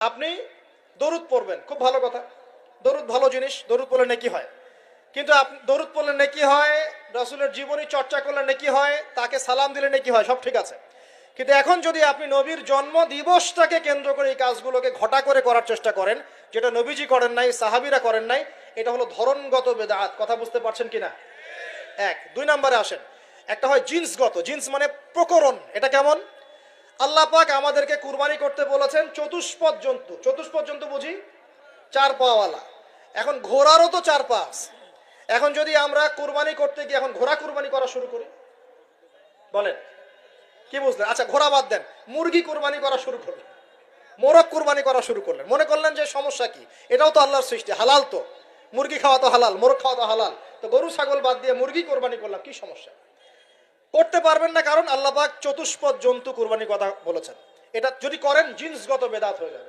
আপনি দরুদ পড়বেন, খুব ভালো কথা। দরুদ ভালো জিনিস, দরুদ পড়লে নেকি হয়। কিন্তু আপনি দরুদ পড়লে নেকি হয়, রাসূলের জীবনী চর্চা করলে নেকি হয়, তাকে সালাম দিলে নেকি হয়, সব ঠিক আছে। কিন্তু এখন যদি আপনি নবীর জন্ম দিবসটাকে কেন্দ্র করে এই কাজগুলোকে ঘটা করে করার চেষ্টা করেন, যেটা নবীজি করেন নাই, সাহাবীরা করেন নাই, এটা হলো ধরনগত বেদাত। কথা বুঝতে পারছেন কিনা? এক। দুই নম্বরে আসেন, একটা হয় জিন্সগত। জিন্স মানে প্রকরণ। এটা কেমন? আল্লাহ পাক আমাদেরকে কুরবানি করতে বলেছেন চতুষ্পদ জন্তু। চতুষ্পদ জন্তু বুঝি চার পাওয়ালা। এখন ঘোড়ারও তো চার পা আছে। এখন যদি আমরা কুরবানি করতে গিয়ে এখন ঘোড়া কুরবানি করা শুরু করি, বলেন কি বুঝলেন? আচ্ছা ঘোড়া বাদ দেন, মুরগি কুরবানি করা শুরু করলেন, মোরগ কুরবানি করা শুরু করলেন, মনে করলেন যে সমস্যা কি, এটাও তো আল্লাহর সৃষ্টি, হালাল তো, মুরগি খাওয়া তো হালাল, মোরগ খাওয়া তো হালাল, তো গরু ছাগল বাদ দিয়ে মুরগি কোরবানি করলাম, কি সমস্যা? করতে পারবেন না, কারণ আল্লাহ পাক চতুষ্পদ জন্তু কুরবানির কথা বলেছেন। এটা যদি করেন জিন্সগত বেদাত হয়ে যাবে।